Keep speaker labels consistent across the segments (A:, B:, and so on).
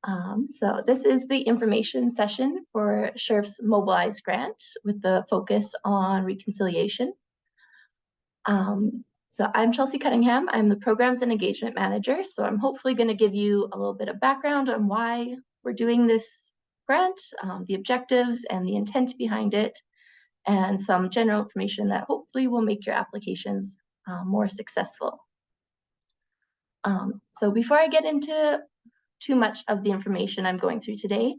A: So this is the information session for SHRF's Mobilize grant with the focus on reconciliation. So I'm Chelsea Cunningham. I'm the Programs and Engagement Manager. So I'm hopefully going to give you a little bit of background on why we're doing this grant, the objectives and the intent behind it, and some general information that hopefully will make your applications more successful. So before I get into too much of the information I'm going through today,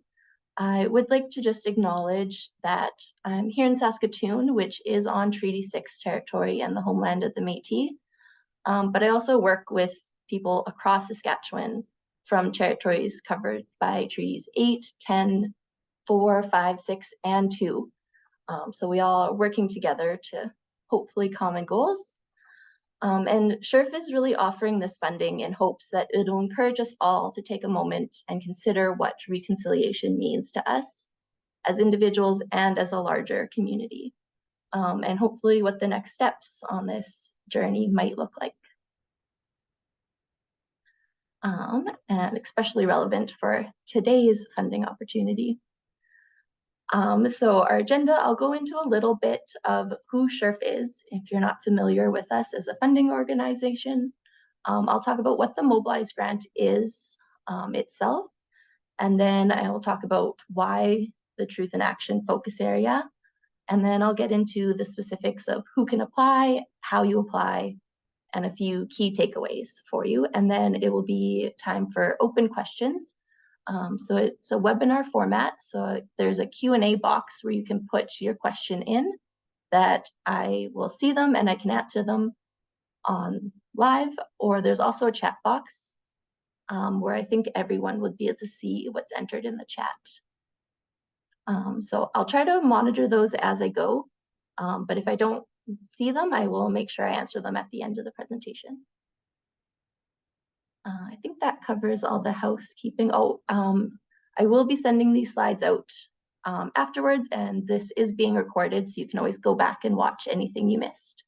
A: I would like to just acknowledge that I'm here in Saskatoon, which is on Treaty 6 territory and the homeland of the Métis. But I also work with people across Saskatchewan from territories covered by Treaties 8, 10, 4, 5, 6, and 2. So we all are working together to hopefully common goals. And SHRF is really offering this funding in hopes that it'll encourage us all to take a moment and consider what reconciliation means to us as individuals and as a larger community, and hopefully what the next steps on this journey might look like. And especially relevant for today's funding opportunity. So our agenda, I'll go into a little bit of who SHRF is, if you're not familiar with us as a funding organization. I'll talk about what the Mobilize grant is itself, and then I will talk about why the Truth in Action focus area, and then I'll get into the specifics of who can apply, how you apply, and a few key takeaways for you, and then it will be time for open questions. So it's a webinar format, so there's a Q&A box where you can put your question in that I will see them and I can answer them on live, or there's also a chat box where I think everyone would be able to see what's entered in the chat. So I'll try to monitor those as I go, but if I don't see them, I will make sure I answer them at the end of the presentation. I think that covers all the housekeeping. Oh, I will be sending these slides out afterwards, and this is being recorded, so you can always go back and watch anything you missed.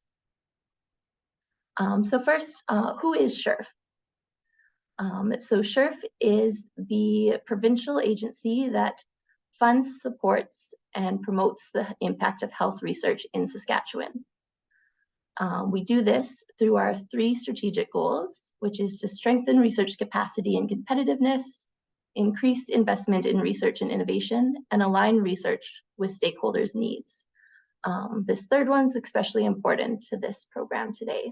A: So first, who is SHRF? So SHRF is the provincial agency that funds, supports, and promotes the impact of health research in Saskatchewan. We do this through our 3 strategic goals, which is to strengthen research capacity and competitiveness, increase investment in research and innovation, and align research with stakeholders' needs. This third one's especially important to this program today.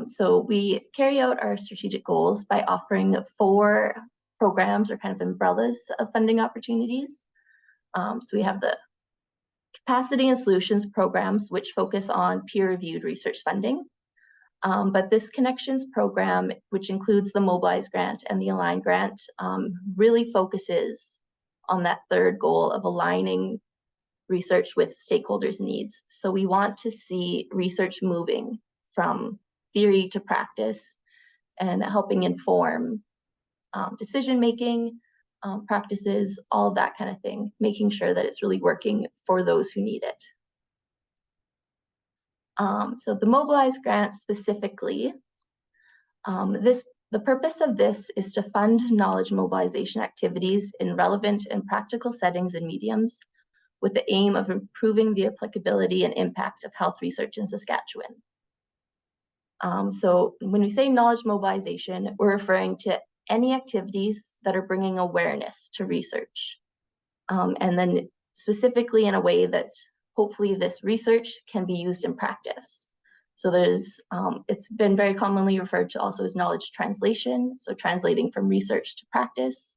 A: So we carry out our strategic goals by offering 4 programs or kind of umbrellas of funding opportunities. So we have the Capacity and Solutions programs, which focus on peer-reviewed research funding. But this Connections program, which includes the Mobilize grant and the Align grant, really focuses on that third goal of aligning research with stakeholders' needs. So we want to see research moving from theory to practice and helping inform decision-making, practices, all of that kind of thing, making sure that it's really working for those who need it. So the Mobilize grant specifically, the purpose of this is to fund knowledge mobilization activities in relevant and practical settings and mediums with the aim of improving the applicability and impact of health research in Saskatchewan. So when we say knowledge mobilization, we're referring to any activities that are bringing awareness to research, and then specifically in a way that hopefully this research can be used in practice. So there's, it's been very commonly referred to also as knowledge translation, so translating from research to practice.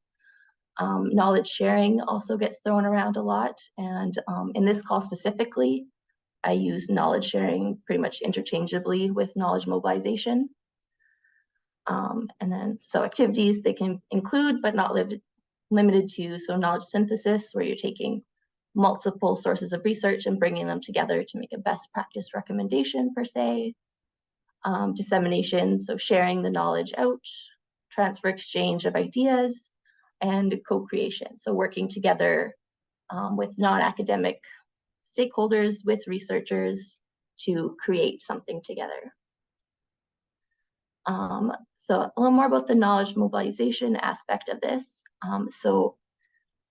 A: Knowledge sharing also gets thrown around a lot, and in this call specifically, I use knowledge sharing pretty much interchangeably with knowledge mobilization. And then, so activities they can include, but not limited to, so knowledge synthesis, where you're taking multiple sources of research and bringing them together to make a best practice recommendation per se. Dissemination, so sharing the knowledge out, transfer exchange of ideas, and co-creation, so working together with non-academic stakeholders, with researchers to create something together. So a little more about the knowledge mobilization aspect of this. So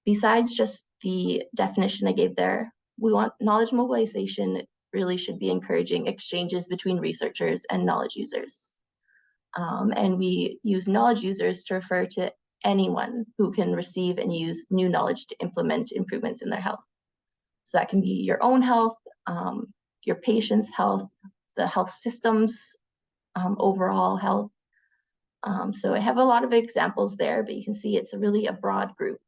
A: besides just the definition I gave there, we want knowledge mobilization really should be encouraging exchanges between researchers and knowledge users. And we use knowledge users to refer to anyone who can receive and use new knowledge to implement improvements in their health. So that can be your own health, your patient's health, the health system's overall health. So I have a lot of examples there, but you can see it's really a broad group.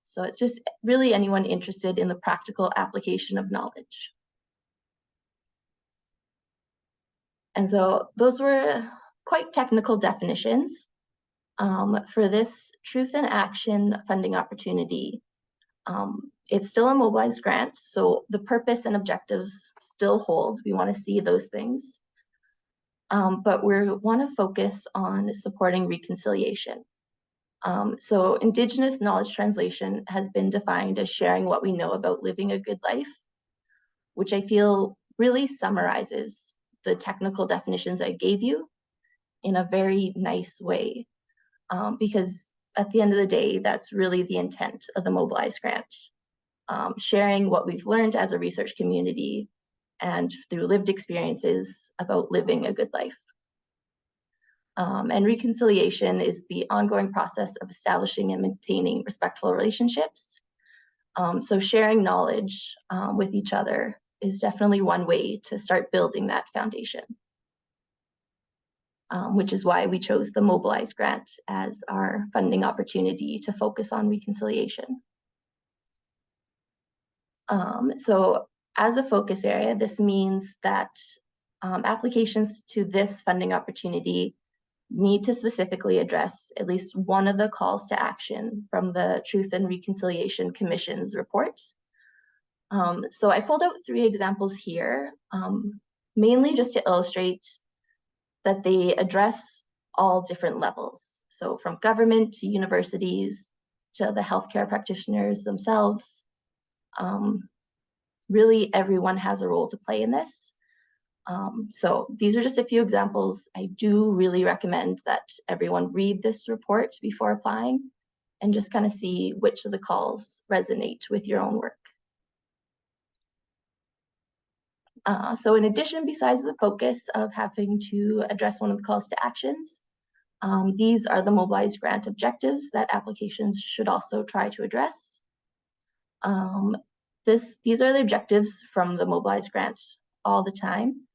A: So it's just really anyone interested in the practical application of knowledge. And so those were quite technical definitions. For this Truth in Action funding opportunity, it's still a mobilized grant, so the purpose and objectives still hold. We want to see those things. But we want to focus on supporting reconciliation. So Indigenous knowledge translation has been defined as sharing what we know about living a good life, which I feel really summarizes the technical definitions I gave you in a very nice way, because at the end of the day, that's really the intent of the Mobilize grant, sharing what we've learned as a research community and through lived experiences about living a good life. And reconciliation is the ongoing process of establishing and maintaining respectful relationships. So sharing knowledge with each other is definitely one way to start building that foundation, which is why we chose the Mobilize grant as our funding opportunity to focus on reconciliation. So as a focus area, this means that applications to this funding opportunity need to specifically address at least one of the calls to action from the Truth and Reconciliation Commission's report. So I pulled out 3 examples here, mainly just to illustrate that they address all different levels. So from government to universities to the healthcare practitioners themselves, really everyone has a role to play in this. So these are just a few examples. I do really recommend that everyone read this report before applying and just kind of see which of the calls resonate with your own work. So in addition, besides the focus of having to address one of the calls to actions, these are the Mobilize grant objectives that applications should also try to address. These are the objectives from the Mobilize grant all the time.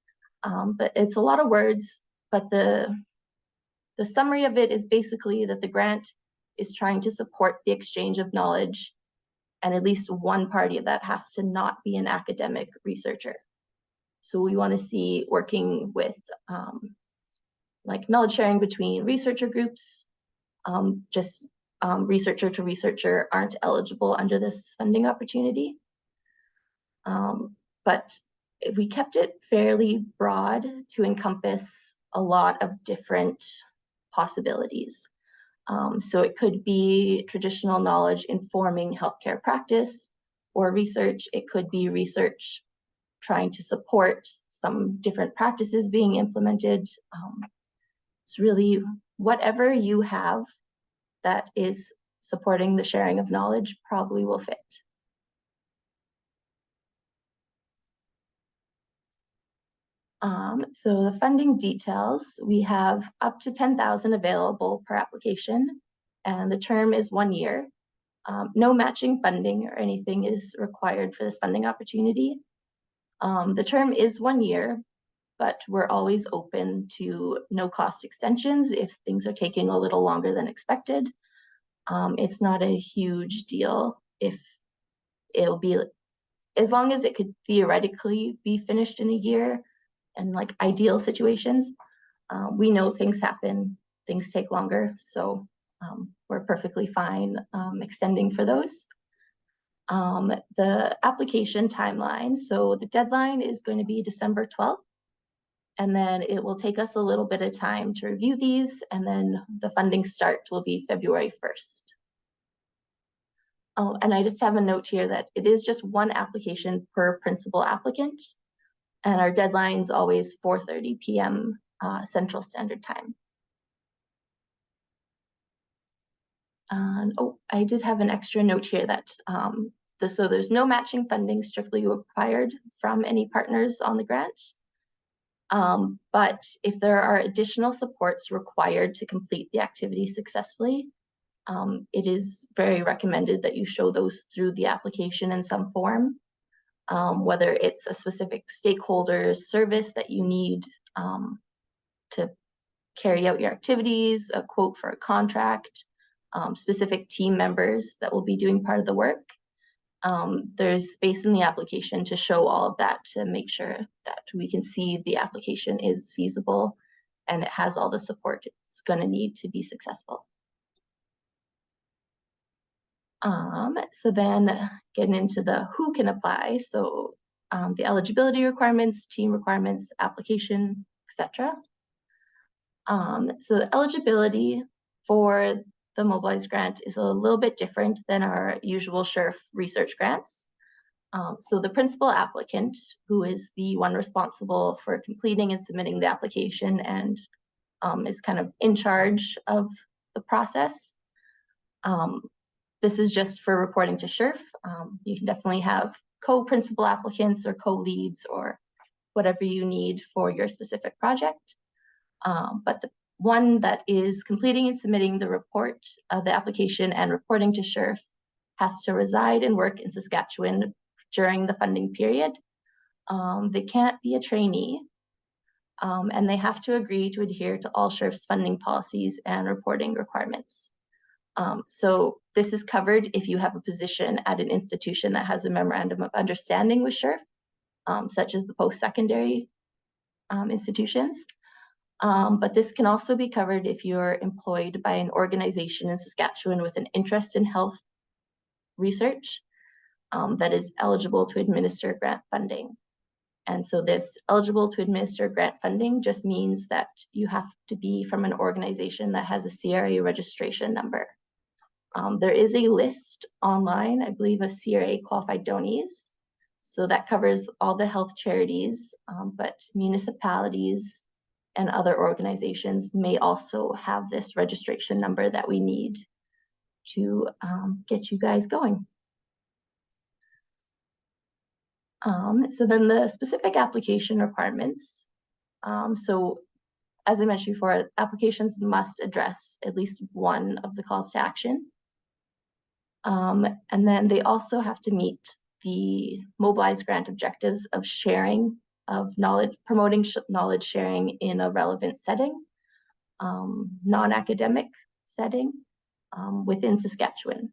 A: But it's a lot of words, but the summary of it is basically that the grant is trying to support the exchange of knowledge, and at least one party of that has to not be an academic researcher. So we want to see working with like knowledge sharing between researcher groups. Researcher to researcher aren't eligible under this funding opportunity. But we kept it fairly broad to encompass a lot of different possibilities. So it could be traditional knowledge informing healthcare practice or research. It could be research trying to support some different practices being implemented. It's really whatever you have that is supporting the sharing of knowledge probably will fit. So the funding details, we have up to 10,000 available per application, and the term is 1 year. No matching funding or anything is required for this funding opportunity. The term is 1 year, but we're always open to no cost extensions if things are taking a little longer than expected. It's not a huge deal if it'll be, as long as it could theoretically be finished in a year, and like ideal situations. We know things happen, things take longer, so we're perfectly fine extending for those. The application timeline, so the deadline is going to be December 12th, and then it will take us a little bit of time to review these, and then the funding start will be February 1st. Oh, and I just have a note here that it is just 1 application per principal applicant, and our deadline's always 4:30 p.m. Central Standard Time. Oh, I did have an extra note here that so there's no matching funding strictly required from any partners on the grant. But if there are additional supports required to complete the activity successfully, it is very recommended that you show those through the application in some form, whether it's a specific stakeholder service that you need to carry out your activities, a quote for a contract, specific team members that will be doing part of the work. There's space in the application to show all of that to make sure that we can see the application is feasible and it has all the support it's going to need to be successful. So then getting into the who can apply, so the eligibility requirements, team requirements, application, etc. So the eligibility for the Mobilize grant is a little bit different than our usual SHRF research grants. So the principal applicant, who is the one responsible for completing and submitting the application and is kind of in charge of the process. This is just for reporting to SHRF. You can definitely have co-principal applicants or co-leads or whatever you need for your specific project. But the one that is completing and submitting the report of the application and reporting to SHRF has to reside and work in Saskatchewan during the funding period. They can't be a trainee, and they have to agree to adhere to all SHRF's funding policies and reporting requirements. So this is covered if you have a position at an institution that has a memorandum of understanding with SHRF, such as the post-secondary institutions. But this can also be covered if you're employed by an organization in Saskatchewan with an interest in health research that is eligible to administer grant funding. And so this eligible to administer grant funding just means that you have to be from an organization that has a CRA registration number. There is a list online, I believe, of CRA qualified donees. So that covers all the health charities, but municipalities and other organizations may also have this registration number that we need to get you guys going. So then the specific application requirements. So as I mentioned before, applications must address at least one of the calls to action. And then they also have to meet the Mobilize grant objectives of sharing of knowledge, promoting knowledge sharing in a relevant setting, non-academic setting within Saskatchewan.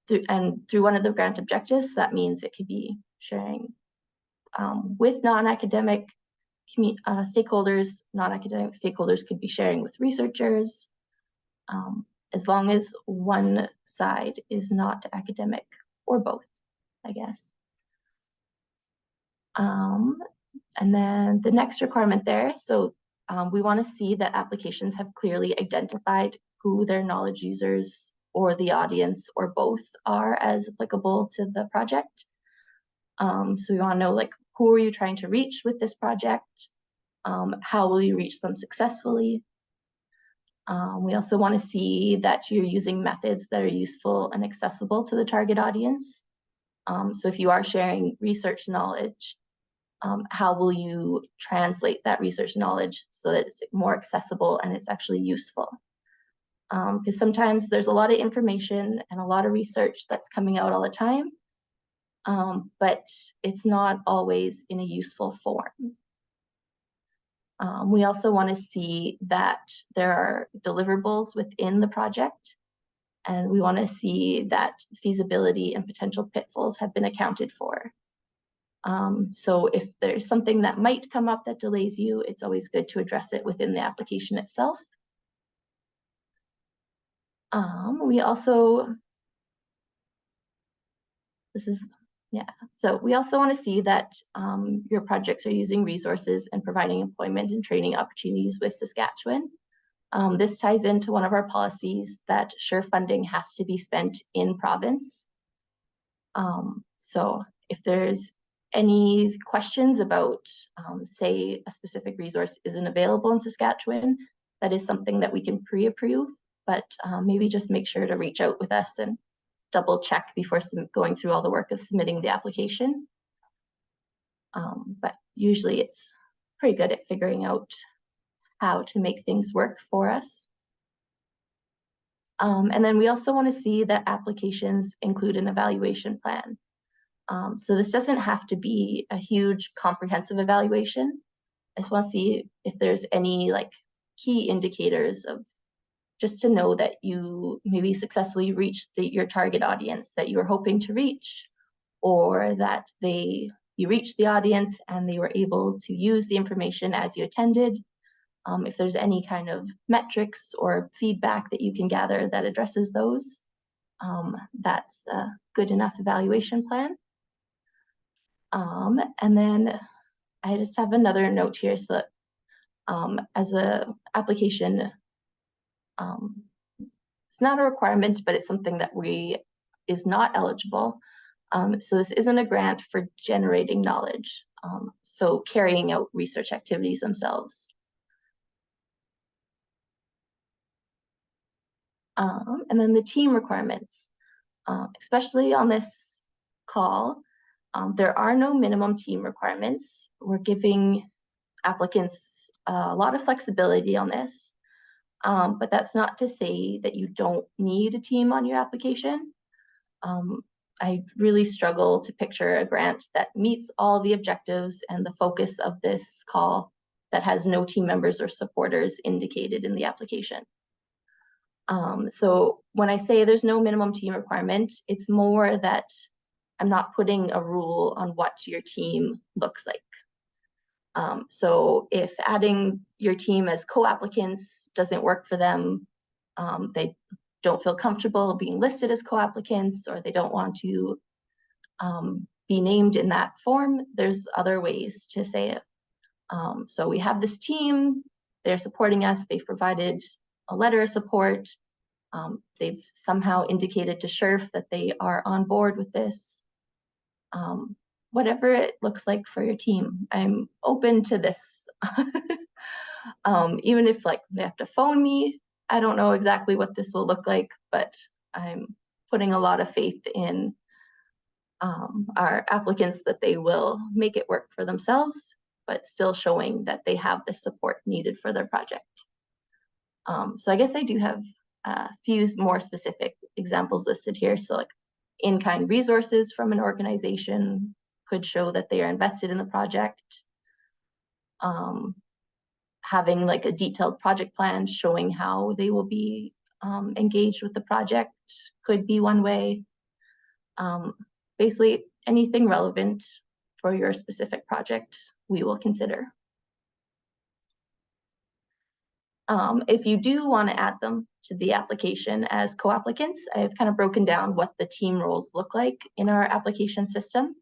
A: Through one of the grant objectives, that means it could be sharing with non-academic stakeholders. Non-academic stakeholders could be sharing with researchers, as long as one side is not academic, or both, I guess. And then the next requirement there, so we want to see that applications have clearly identified who their knowledge users or the audience or both are as applicable to the project. So we want to know, like, who are you trying to reach with this project? How will you reach them successfully? We also want to see that you're using methods that are useful and accessible to the target audience. So if you are sharing research knowledge, how will you translate that research knowledge so that it's more accessible and it's actually useful? Because sometimes there's a lot of information and a lot of research that's coming out all the time, but it's not always in a useful form. We also want to see that there are deliverables within the project, and we want to see that feasibility and potential pitfalls have been accounted for. So if there's something that might come up that delays you, it's always good to address it within the application itself. We also, so we also want to see that your projects are using resources and providing employment and training opportunities with Saskatchewan. This ties into one of our policies that SHRF funding has to be spent in province. So if there's any questions about, say, a specific resource isn't available in Saskatchewan, that is something that we can pre-approve, but maybe just make sure to reach out with us and double check before going through all the work of submitting the application. But usually it's pretty good at figuring out how to make things work for us. And then we also want to see that applications include an evaluation plan. So this doesn't have to be a huge comprehensive evaluation. I just want to see if there's any like key indicators of just to know that you maybe successfully reached your target audience that you were hoping to reach, or that you reached the audience and they were able to use the information as you attended. If there's any kind of metrics or feedback that you can gather that addresses those, that's a good enough evaluation plan. And then I just have another note here, so that as a application, it's not a requirement, but it's something that is not eligible. So this isn't a grant for generating knowledge, so carrying out research activities themselves. And then the team requirements, especially on this call, there are no minimum team requirements. We're giving applicants a lot of flexibility on this, but that's not to say that you don't need a team on your application. I really struggle to picture a grant that meets all the objectives and the focus of this call that has no team members or supporters indicated in the application. So when I say there's no minimum team requirement, it's more that I'm not putting a rule on what your team looks like. So if adding your team as co-applicants doesn't work for them, they don't feel comfortable being listed as co-applicants, or they don't want to be named in that form, there's other ways to say it. So we have this team, they're supporting us, they've provided a letter of support, they've somehow indicated to SHRF that they are on board with this. Whatever it looks like for your team, I'm open to this. Even if like they have to phone me, I don't know exactly what this will look like, but I'm putting a lot of faith in our applicants that they will make it work for themselves, but still showing that they have the support needed for their project. So I guess I do have a few more specific examples listed here. So like in-kind resources from an organization could show that they are invested in the project. Having like a detailed project plan showing how they will be engaged with the project could be one way. Basically anything relevant for your specific project, we will consider. If you do want to add them to the application as co-applicants, I've kind of broken down what the team roles look like in our application system.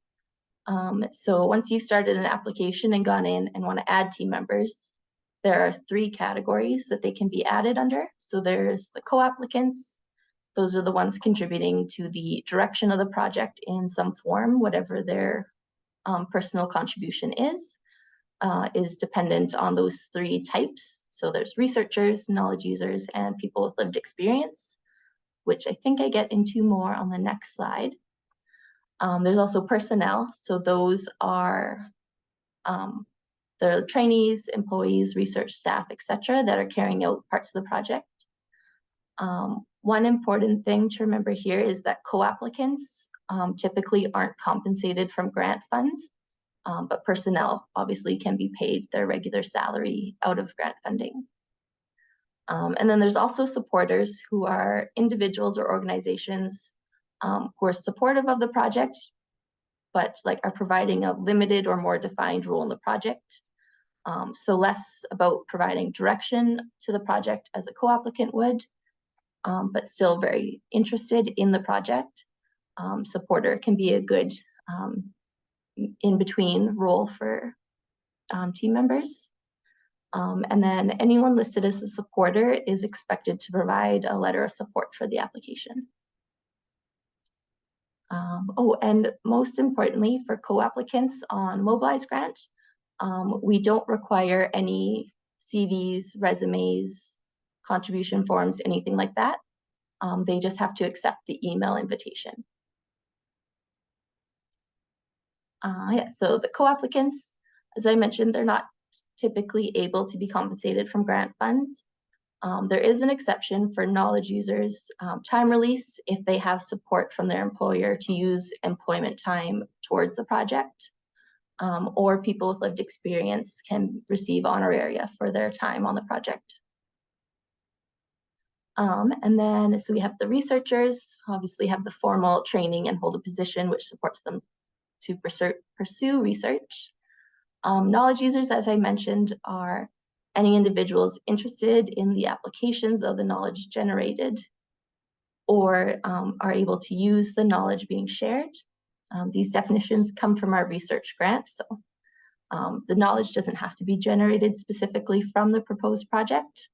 A: So once you've started an application and gone in and want to add team members, there are 3 categories that they can be added under. So there's the co-applicants. Those are the ones contributing to the direction of the project in some form, whatever their personal contribution is dependent on those 3 types. So there's researchers, knowledge users, and people with lived experience, which I think I get into more on the next slide. There's also personnel. So those are the trainees, employees, research staff, etc., that are carrying out parts of the project. One important thing to remember here is that co-applicants typically aren't compensated from grant funds, but personnel obviously can be paid their regular salary out of grant funding. And then there's also supporters who are individuals or organizations who are supportive of the project, but like are providing a limited or more defined role in the project. So less about providing direction to the project as a co-applicant would, but still very interested in the project. Supporter can be a good in-between role for team members. And then anyone listed as a supporter is expected to provide a letter of support for the application. And most importantly, for co-applicants on Mobilize grant, we don't require any CVs, resumes, contribution forms, anything like that. They just have to accept the email invitation. So the co-applicants, as I mentioned, they're not typically able to be compensated from grant funds. There is an exception for knowledge users, time release, if they have support from their employer to use employment time towards the project, or people with lived experience can receive honoraria for their time on the project. And then, so we have the researchers, obviously have the formal training and hold a position which supports them to pursue research. Knowledge users, as I mentioned, are any individuals interested in the applications of the knowledge generated or are able to use the knowledge being shared. These definitions come from our research grant, so the knowledge doesn't have to be generated specifically from the proposed project.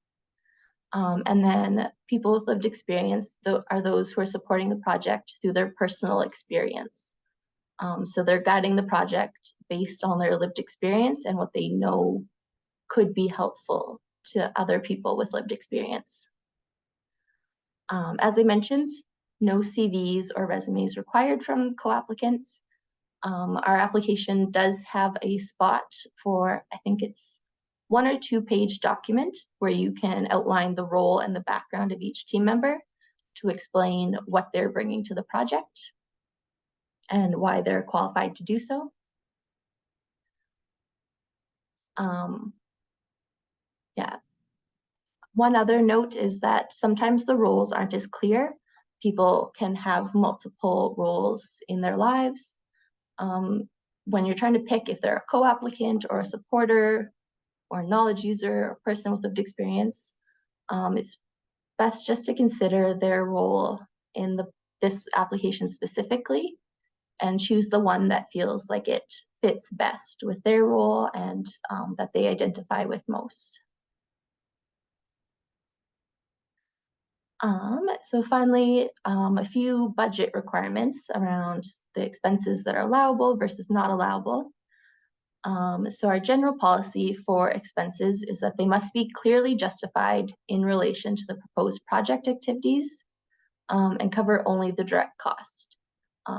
A: And then people with lived experience are those who are supporting the project through their personal experience. So they're guiding the project based on their lived experience and what they know could be helpful to other people with lived experience. As I mentioned, no CVs or resumes required from co-applicants. Our application does have a spot for, I think it's 1 or 2 page document where you can outline the role and the background of each team member to explain what they're bringing to the project and why they're qualified to do so. Yeah. One other note is that sometimes the roles aren't as clear. People can have multiple roles in their lives. When you're trying to pick if they're a co-applicant or a supporter or a knowledge user or person with lived experience, it's best just to consider their role in this application specifically and choose the one that feels like it fits best with their role and that they identify with most. So finally, a few budget requirements around the expenses that are allowable versus not allowable. So our general policy for expenses is that they must be clearly justified in relation to the proposed project activities and cover only the direct cost.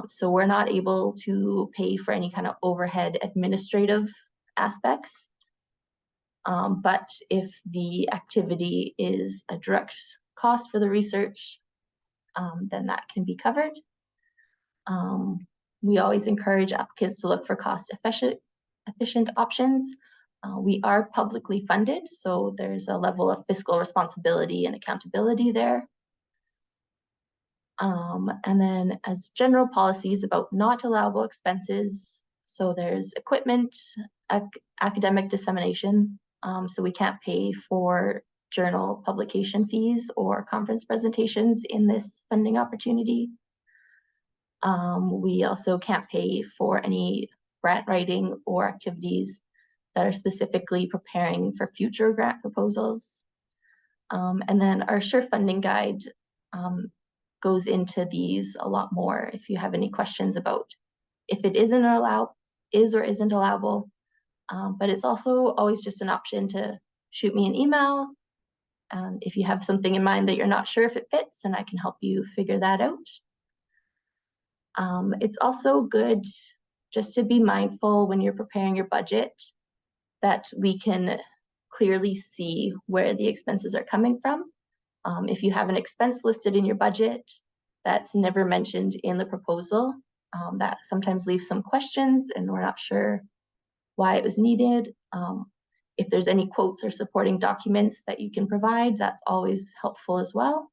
A: So we're not able to pay for any kind of overhead administrative aspects. But if the activity is a direct cost for the research, then that can be covered. We always encourage applicants to look for cost-efficient options. We are publicly funded, so there's a level of fiscal responsibility and accountability there. And then as general policies about not allowable expenses, so there's equipment, academic dissemination, so we can't pay for journal publication fees or conference presentations in this funding opportunity. We also can't pay for any grant writing or activities that are specifically preparing for future grant proposals. And then our SHRF funding guide goes into these a lot more if you have any questions about if it is or isn't allowable. But it's also always just an option to shoot me an email if you have something in mind that you're not sure if it fits, and I can help you figure that out. It's also good just to be mindful when you're preparing your budget that we can clearly see where the expenses are coming from. If you have an expense listed in your budget that's never mentioned in the proposal, that sometimes leaves some questions and we're not sure why it was needed. If there's any quotes or supporting documents that you can provide, that's always helpful as well.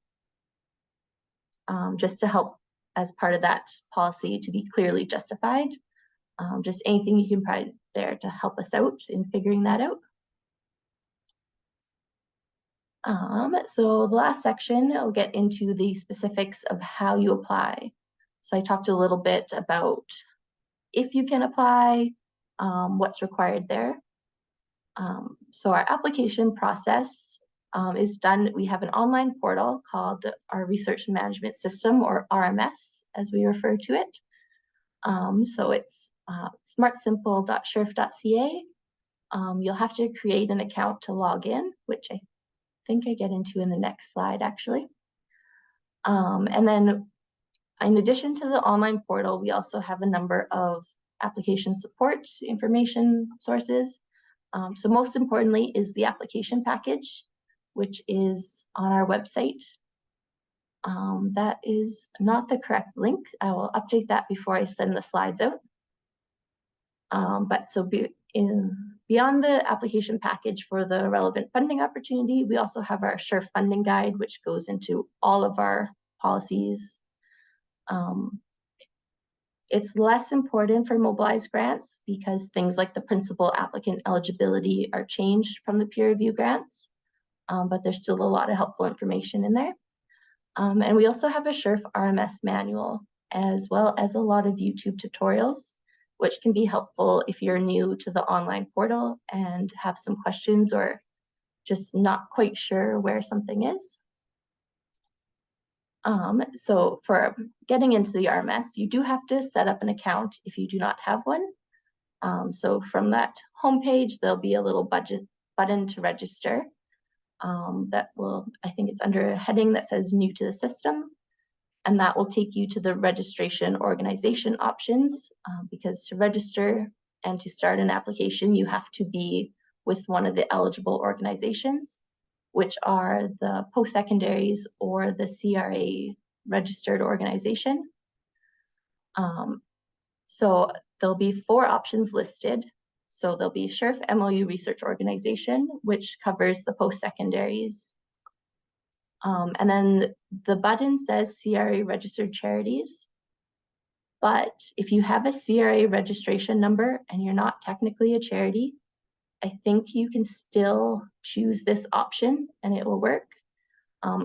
A: Just to help as part of that policy to be clearly justified. Just anything you can provide there to help us out in figuring that out. So the last section, I'll get into the specifics of how you apply. So I talked a little bit about if you can apply, what's required there. So our application process is done. We have an online portal called our Research Management System, or RMS, as we refer to it. So it's smartsimple.shrf.ca. You'll have to create an account to log in, which I think I get into in the next slide, actually. And then in addition to the online portal, we also have a number of application support information sources. So most importantly is the application package, which is on our website. That is not the correct link. I will update that before I send the slides out. But so beyond the application package for the relevant funding opportunity, we also have our SHRF funding guide, which goes into all of our policies. It's less important for Mobilize grants because things like the principal applicant eligibility are changed from the peer review grants, but there's still a lot of helpful information in there. And we also have a SHRF RMS manual, as well as a lot of YouTube tutorials, which can be helpful if you're new to the online portal and have some questions or just not quite sure where something is. So for getting into the RMS, you do have to set up an account if you do not have one. So from that homepage, there'll be a little button to register. That will, I think it's under a heading that says new to the system. And that will take you to the registration organization options, because to register and to start an application, you have to be with one of the eligible organizations, which are the post-secondaries or the CRA registered organization. So there'll be 4 options listed. So there'll be SHRF MOU Research Organization, which covers the post-secondaries. And then the button says CRA registered charities. But if you have a CRA registration number and you're not technically a charity, I think you can still choose this option and it will work.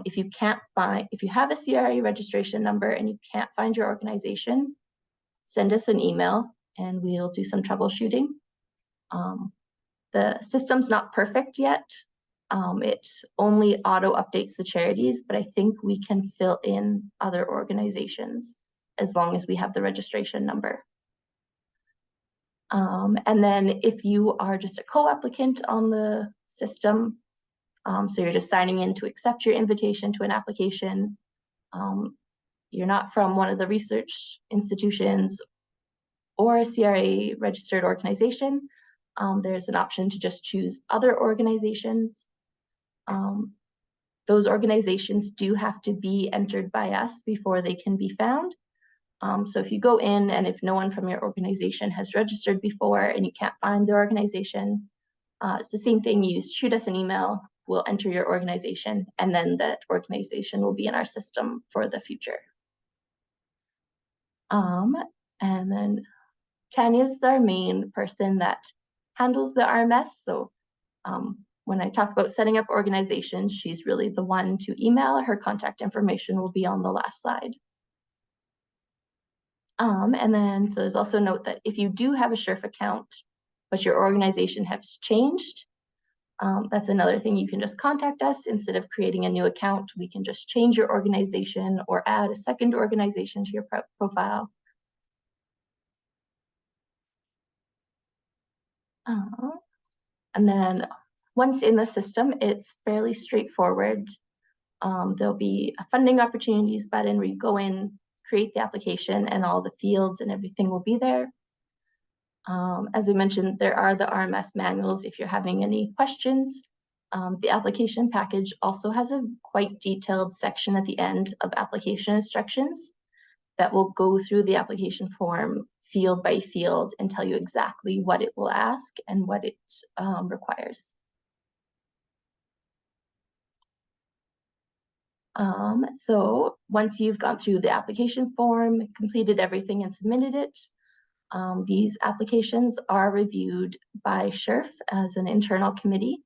A: If you have a CRA registration number and you can't find your organization, send us an email and we'll do some troubleshooting. The system's not perfect yet. It only auto updates the charities, but I think we can fill in other organizations as long as we have the registration number. And then if you are just a co-applicant on the system, so you're just signing in to accept your invitation to an application, you're not from one of the research institutions or a CRA registered organization, there's an option to just choose other organizations. Those organizations do have to be entered by us before they can be found. So if you go in and if no one from your organization has registered before and you can't find their organization, it's the same thing. You shoot us an email, we'll enter your organization, and then that organization will be in our system for the future. And then Tanya's our main person that handles the RMS. So when I talk about setting up organizations, she's really the one to email. Her contact information will be on the last slide. And then, so there's also a note that if you do have a SHRF account, but your organization has changed, that's another thing. You can just contact us. Instead of creating a new account, we can just change your organization or add a second organization to your profile. And then once in the system, it's fairly straightforward. There'll be a funding opportunities button where you go in, create the application, and all the fields and everything will be there. As I mentioned, there are the RMS manuals if you're having any questions. The application package also has a quite detailed section at the end of application instructions that will go through the application form field by field and tell you exactly what it will ask and what it requires. So once you've gone through the application form, completed everything and submitted it, these applications are reviewed by SHRF as an internal committee,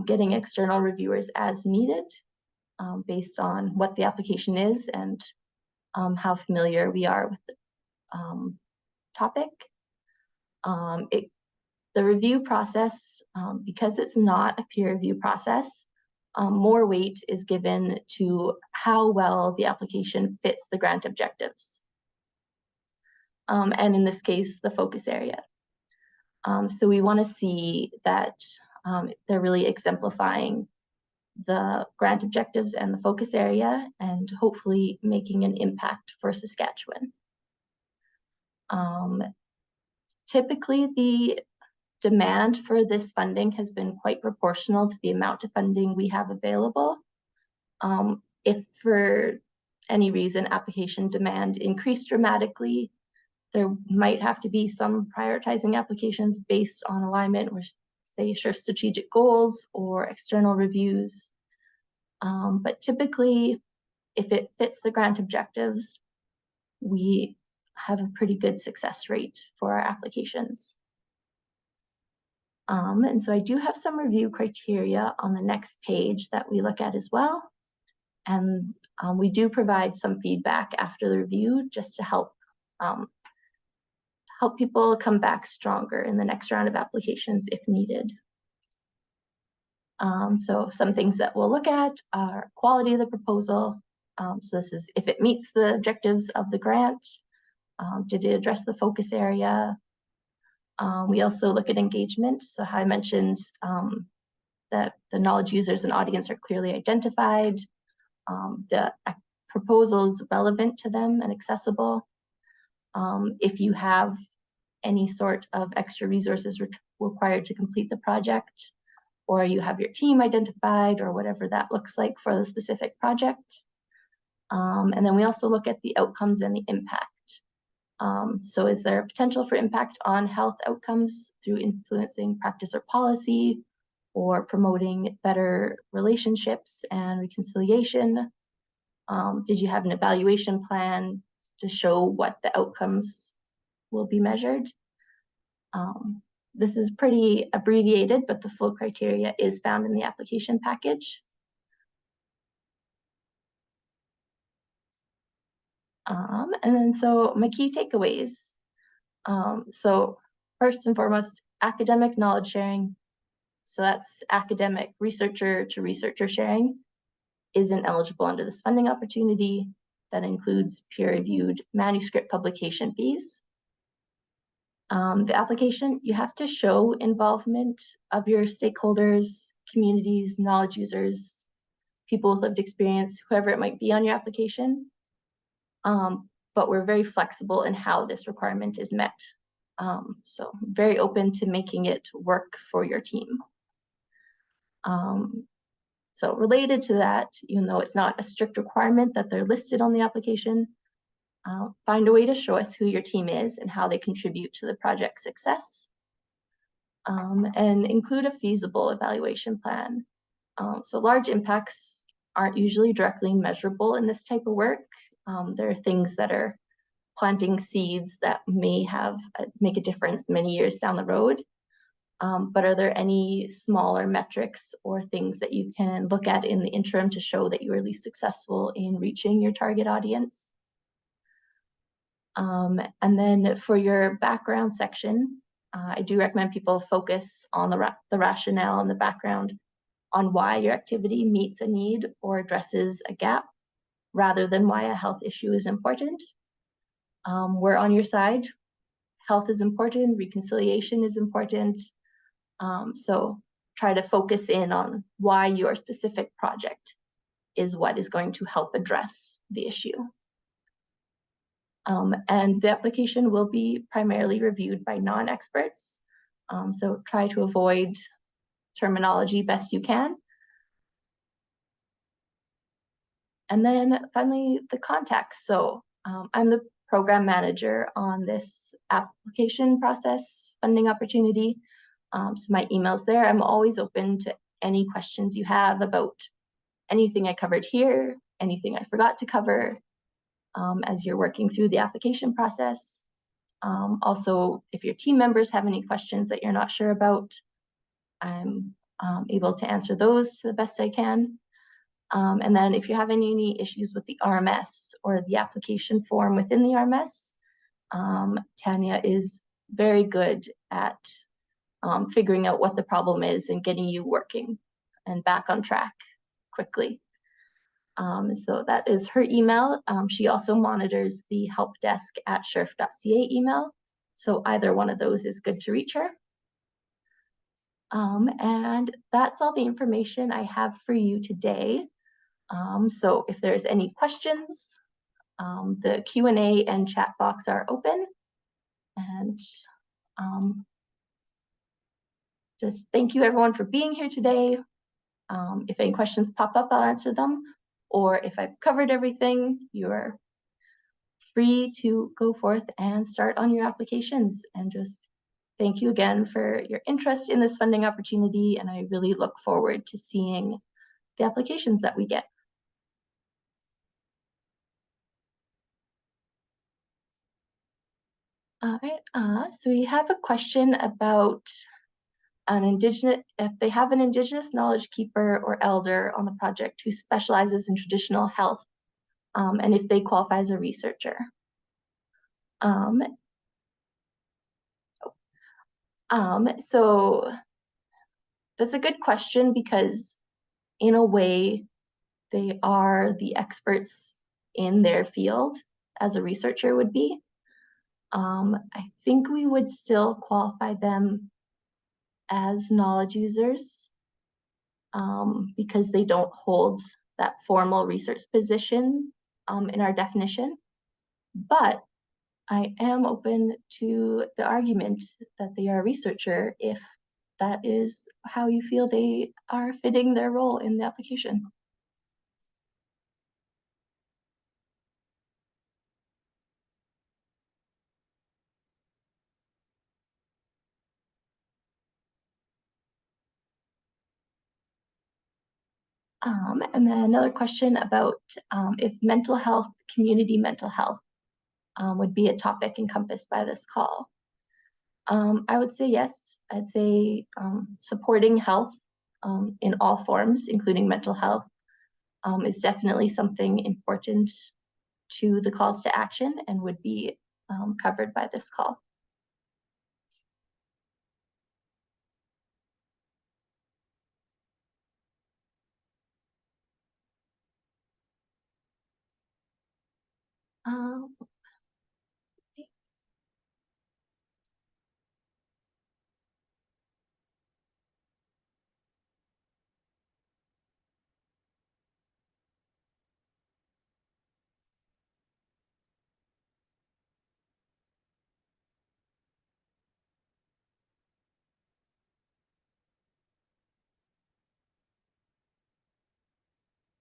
A: getting external reviewers as needed based on what the application is and how familiar we are with the topic. The review process, because it's not a peer review process, more weight is given to how well the application fits the grant objectives. And in this case, the focus area. So we want to see that they're really exemplifying the grant objectives and the focus area, and hopefully making an impact for Saskatchewan. Typically, the demand for this funding has been quite proportional to the amount of funding we have available. If for any reason application demand increased dramatically, there might have to be some prioritizing applications based on alignment with, say, SHRF strategic goals or external reviews. But typically, if it fits the grant objectives, we have a pretty good success rate for our applications. And so I do have some review criteria on the next page that we look at as well. And we do provide some feedback after the review just to help people come back stronger in the next round of applications if needed. So some things that we'll look at are quality of the proposal. So this is if it meets the objectives of the grant. Did it address the focus area? We also look at engagement. So how I mentioned that the knowledge users and audience are clearly identified. The proposal is relevant to them and accessible. If you have any sort of extra resources required to complete the project, or you have your team identified, or whatever that looks like for the specific project. And then we also look at the outcomes and the impact. So is there a potential for impact on health outcomes through influencing practice or policy, or promoting better relationships and reconciliation? Did you have an evaluation plan to show what the outcomes will be measured? This is pretty abbreviated, but the full criteria is found in the application package. And then so my key takeaways. So first and foremost, academic knowledge sharing. So that's academic researcher to researcher sharing isn't eligible under this funding opportunity. That includes peer-reviewed manuscript publication fees. The application, you have to show involvement of your stakeholders, communities, knowledge users, people with lived experience, whoever it might be on your application. But we're very flexible in how this requirement is met. So very open to making it work for your team. So related to that, even though it's not a strict requirement that they're listed on the application, find a way to show us who your team is and how they contribute to the project's success. And include a feasible evaluation plan. So large impacts aren't usually directly measurable in this type of work. There are things that are planting seeds that may make a difference many years down the road. But are there any smaller metrics or things that you can look at in the interim to show that you were at least successful in reaching your target audience? And then for your background section, I do recommend people focus on the rationale and the background on why your activity meets a need or addresses a gap, rather than why a health issue is important. We're on your side. Health is important, reconciliation is important. So try to focus in on why your specific project is what is going to help address the issue. And the application will be primarily reviewed by non-experts. So try to avoid terminology best you can. And then finally, the contacts. So I'm the program manager on this application process funding opportunity. So my email's there. I'm always open to any questions you have about anything I covered here, anything I forgot to cover as you're working through the application process. Also, if your team members have any questions that you're not sure about, I'm able to answer those to the best I can. And then if you're having any issues with the RMS or the application form within the RMS, Tanya is very good at figuring out what the problem is and getting you working and back on track quickly. So that is her email. She also monitors the help desk at SHRF.ca email. So either one of those is good to reach her. And that's all the information I have for you today. So if there's any questions, the Q&A and chat box are open. And just thank you everyone for being here today. If any questions pop up, I'll answer them. Or if I've covered everything, you're free to go forth and start on your applications. And just thank you again for your interest in this funding opportunity. And I really look forward to seeing the applications that we get. All right, so we have a question about if they have an Indigenous knowledge keeper or elder on the project who specializes in traditional health, and if they qualify as a researcher. So that's a good question because in a way, they are the experts in their field as a researcher would be. I think we would still qualify them as knowledge users because they don't hold that formal research position in our definition. But I am open to the argument that they are a researcher if that is how you feel they are fitting their role in the application. And then another question about if mental health, community mental health would be a topic encompassed by this call. I would say yes. I'd say supporting health in all forms, including mental health, is definitely something important to the calls to action and would be covered by this call.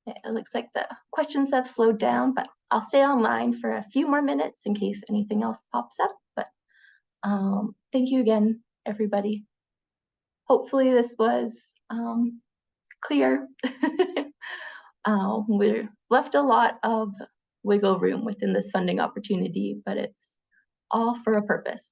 A: It looks like the questions have slowed down, but I'll stay online for a few more minutes in case anything else pops up. But thank you again, everybody. Hopefully this was clear. We're left a lot of wiggle room within this funding opportunity, but it's all for a purpose.